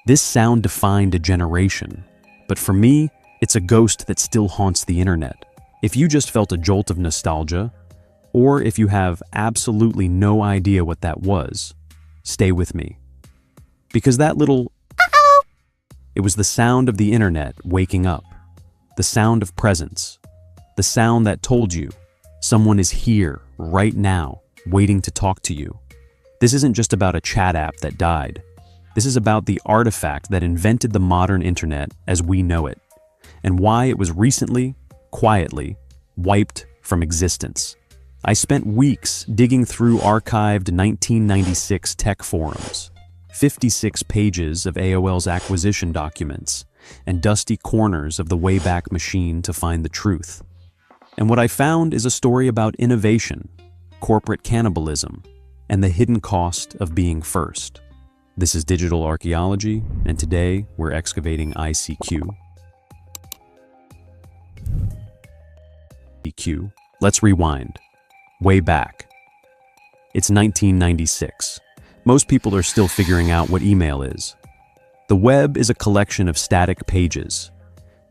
This sound defined a generation, but for me, it's a ghost that still haunts the internet. If you just felt a jolt of nostalgia, or if you have absolutely no idea what that was, stay with me. Because that little "uh-oh," it was the sound of the internet waking up, the sound of presence, the sound that told you someone is here right now, waiting to talk to you. This isn't just about a chat app that died. This is about the artifact that invented the modern internet as we know it, and why it was recently, quietly, wiped from existence. I spent weeks digging through archived 1996 tech forums, 56 pages of AOL's acquisition documents, and dusty corners of the Wayback Machine to find the truth. And what I found is a story about innovation, corporate cannibalism, and the hidden cost of being first. This is Digital Archaeology, and today we're excavating ICQ. Let's rewind. Way back. It's 1996. Most people are still figuring out what email is. The web is a collection of static pages.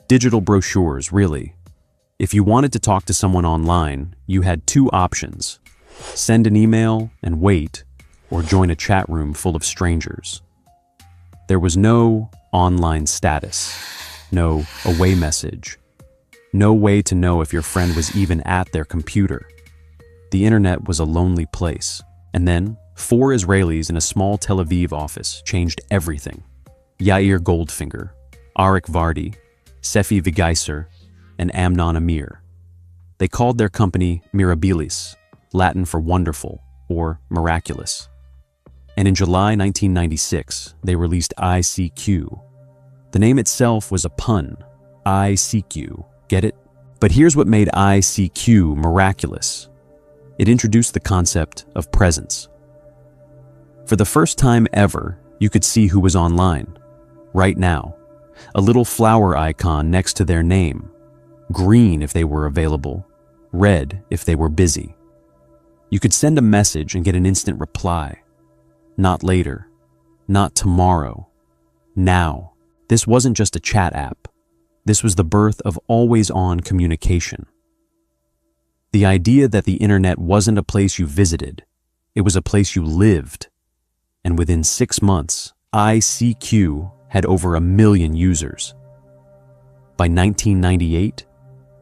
Digital brochures, really. If you wanted to talk to someone online, you had two options: send an email and wait, or join a chat room full of strangers. There was no online status, no away message, no way to know if your friend was even at their computer. The internet was a lonely place. And then, 4 Israelis in a small Tel Aviv office changed everything. Yair Goldfinger, Arik Vardi, Sefi Vigeiser, and Amnon Amir. They called their company Mirabilis, Latin for wonderful or miraculous. And in July 1996, they released ICQ. The name itself was a pun, ICQ, get it? But here's what made ICQ miraculous. It introduced the concept of presence. For the first time ever, you could see who was online, right now. A little flower icon next to their name, green if they were available, red if they were busy. You could send a message and get an instant reply. Not later, not tomorrow, now. This wasn't just a chat app. This was the birth of always-on communication. The idea that the internet wasn't a place you visited, it was a place you lived. And within 6 months, ICQ had over 1 million users. By 1998,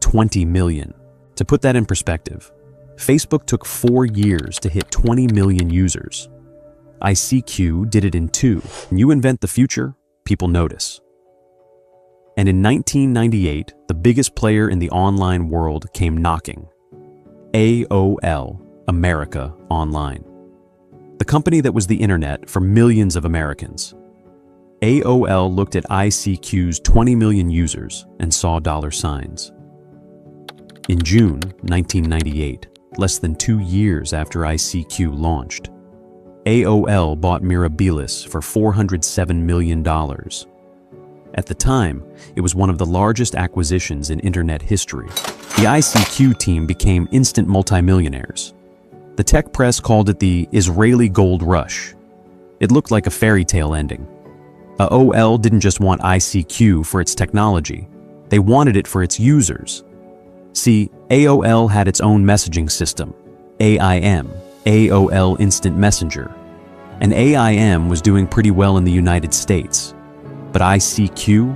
20 million. To put that in perspective, Facebook took 4 years to hit 20 million users. ICQ did it in 2. When you invent the future, people notice. And in 1998, the biggest player in the online world came knocking. AOL, America Online. The company that was the internet for millions of Americans. AOL looked at ICQ's 20 million users and saw dollar signs. In June 1998, less than 2 years after ICQ launched, AOL bought Mirabilis for $407 million. At the time, it was one of the largest acquisitions in internet history. The ICQ team became instant multimillionaires. The tech press called it the Israeli Gold Rush. It looked like a fairy tale ending. AOL didn't just want ICQ for its technology. They wanted it for its users. See, AOL had its own messaging system, AIM, AOL Instant Messenger. And AIM was doing pretty well in the United States. But ICQ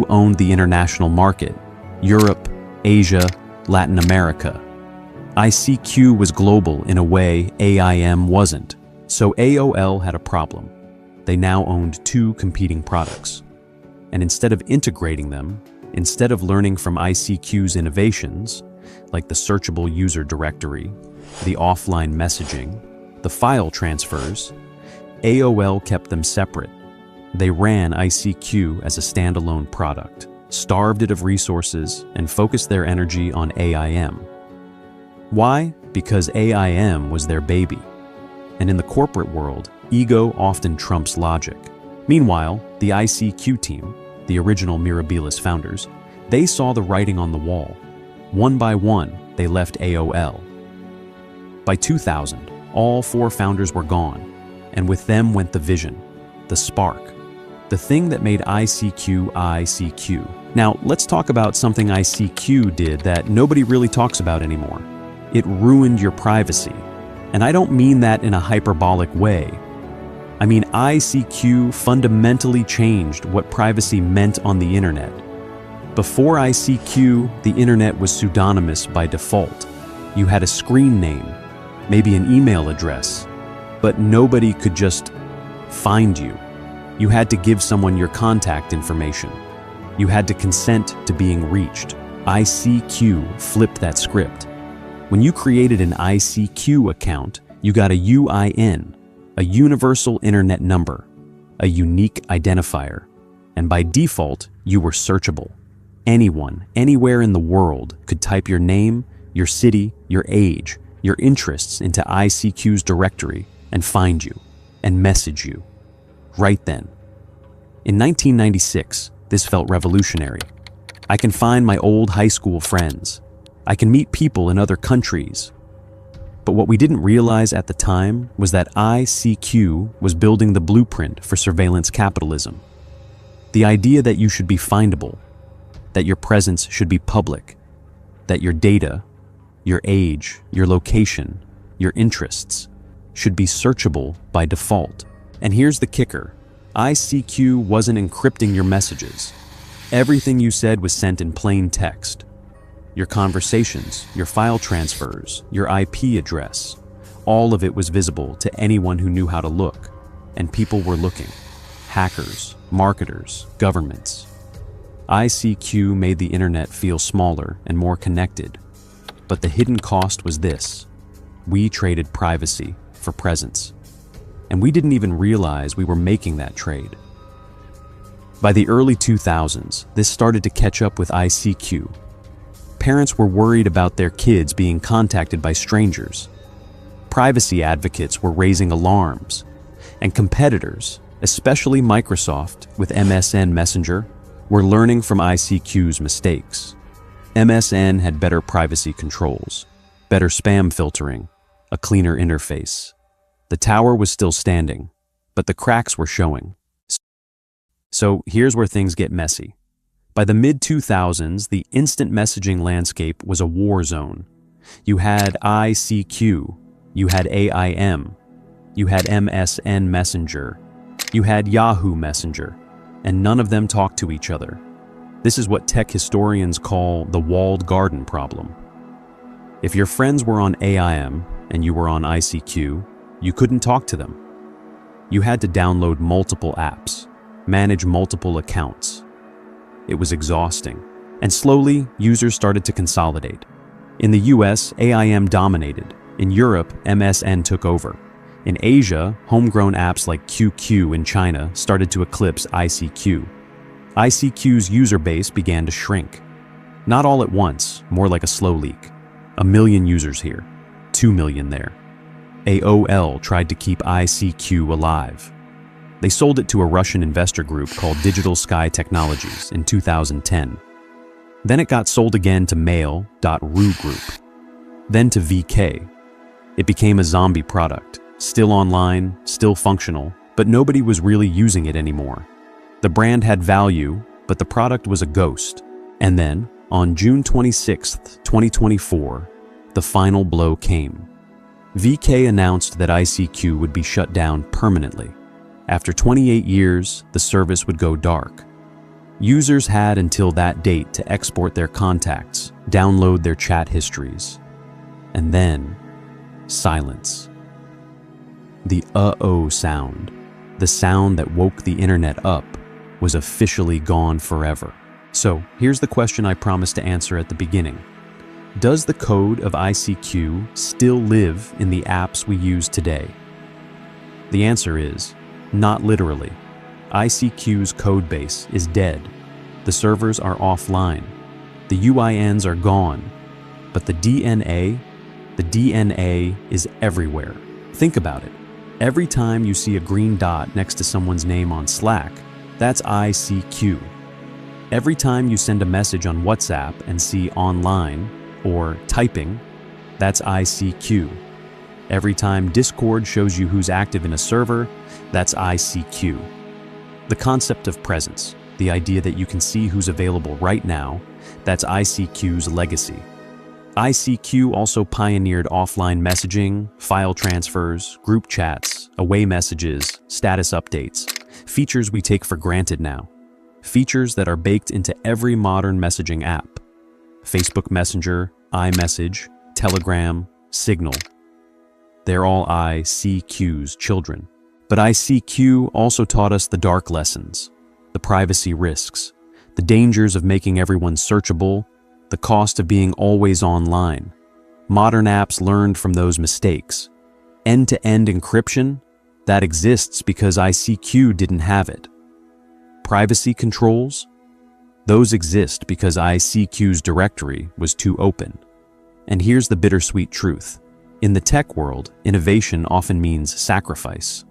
owned the international market, Europe, Asia, Latin America. ICQ was global in a way AIM wasn't. So AOL had a problem. They now owned 2 competing products. And instead of integrating them, instead of learning from ICQ's innovations, like the searchable user directory, the offline messaging, the file transfers, AOL kept them separate. They ran ICQ as a standalone product, starved it of resources, and focused their energy on AIM. Why? Because AIM was their baby. And in the corporate world, ego often trumps logic. Meanwhile, the ICQ team, the original Mirabilis founders, they saw the writing on the wall. One by one, they left AOL. By 2000, all 4 founders were gone, and with them went the vision. the spark, the thing that made ICQ ICQ. Now, let's talk about something ICQ did that nobody really talks about anymore. It ruined your privacy. And I don't mean that in a hyperbolic way. I mean, ICQ fundamentally changed what privacy meant on the internet. Before ICQ, the internet was pseudonymous by default. You had a screen name, maybe an email address, but nobody could just find you. You had to give someone your contact information. You had to consent to being reached. ICQ flipped that script. When you created an ICQ account, you got a UIN, a universal internet number, a unique identifier, and by default, you were searchable. Anyone, anywhere in the world could type your name, your city, your age, your interests into ICQ's directory and find you and message you. Right then. In 1996, this felt revolutionary. I can find my old high school friends. I can meet people in other countries. But what we didn't realize at the time was that ICQ was building the blueprint for surveillance capitalism. The idea that you should be findable, that your presence should be public, that your data, your age, your location, your interests should be searchable by default. And here's the kicker. ICQ wasn't encrypting your messages. Everything you said was sent in plain text. Your conversations, your file transfers, your IP address, all of it was visible to anyone who knew how to look. And people were looking. Hackers, marketers, governments. ICQ made the internet feel smaller and more connected. But the hidden cost was this. We traded privacy for presence. And we didn't even realize we were making that trade. By the early 2000s, this started to catch up with ICQ. Parents were worried about their kids being contacted by strangers. Privacy advocates were raising alarms. And competitors, especially Microsoft with MSN Messenger, were learning from ICQ's mistakes. MSN had better privacy controls, better spam filtering, a cleaner interface. The tower was still standing, but the cracks were showing. So here's where things get messy. By the mid-2000s, the instant messaging landscape was a war zone. You had ICQ, you had AIM, you had MSN Messenger, you had Yahoo Messenger, and none of them talked to each other. This is what tech historians call the walled garden problem. If your friends were on AIM and you were on ICQ, you couldn't talk to them. You had to download multiple apps, manage multiple accounts. It was exhausting, and slowly, users started to consolidate. In the US, AIM dominated. In Europe, MSN took over. In Asia, homegrown apps like QQ in China started to eclipse ICQ. ICQ's user base began to shrink. Not all at once, more like a slow leak. 1 million users here, 2 million there. AOL tried to keep ICQ alive. They sold it to a Russian investor group called Digital Sky Technologies in 2010. Then it got sold again to Mail.ru Group. Then to VK. It became a zombie product, still online, still functional, but nobody was really using it anymore. The brand had value, but the product was a ghost. And then, on June 26, 2024, the final blow came. VK announced that ICQ would be shut down permanently. After 28 years, the service would go dark. Users had until that date to export their contacts, download their chat histories. And then, silence. The uh-oh sound, the sound that woke the internet up, was officially gone forever. So, here's the question I promised to answer at the beginning. Does the code of ICQ still live in the apps we use today? The answer is, not literally. ICQ's codebase is dead. The servers are offline. The UINs are gone. But the DNA is everywhere. Think about it. Every time you see a green dot next to someone's name on Slack, that's ICQ. Every time you send a message on WhatsApp and see online or typing, that's ICQ. Every time Discord shows you who's active in a server, that's ICQ. The concept of presence, the idea that you can see who's available right now, that's ICQ's legacy. ICQ also pioneered offline messaging, file transfers, group chats, away messages, status updates, features we take for granted now. Features that are baked into every modern messaging app. Facebook Messenger, iMessage, Telegram, Signal. They're all ICQ's children. But ICQ also taught us the dark lessons, the privacy risks, the dangers of making everyone searchable, the cost of being always online. Modern apps learned from those mistakes. End-to-end encryption? That exists because ICQ didn't have it. Privacy controls? Those exist because ICQ's directory was too open. And here's the bittersweet truth. In the tech world, innovation often means sacrifice.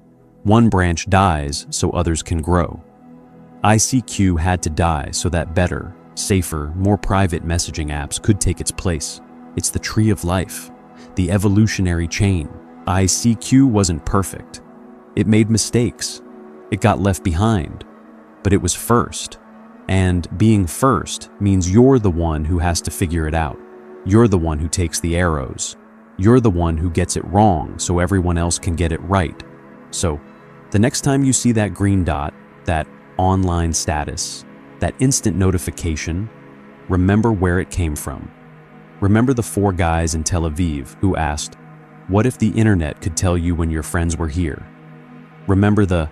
One branch dies so others can grow. ICQ had to die so that better, safer, more private messaging apps could take its place. It's the tree of life, the evolutionary chain. ICQ wasn't perfect. It made mistakes. It got left behind. But it was first. And being first means you're the one who has to figure it out. You're the one who takes the arrows. You're the one who gets it wrong so everyone else can get it right. So, the next time you see that green dot, that online status, that instant notification, remember where it came from. Remember the 4 guys in Tel Aviv who asked, "What if the internet could tell you when your friends were here?" Remember the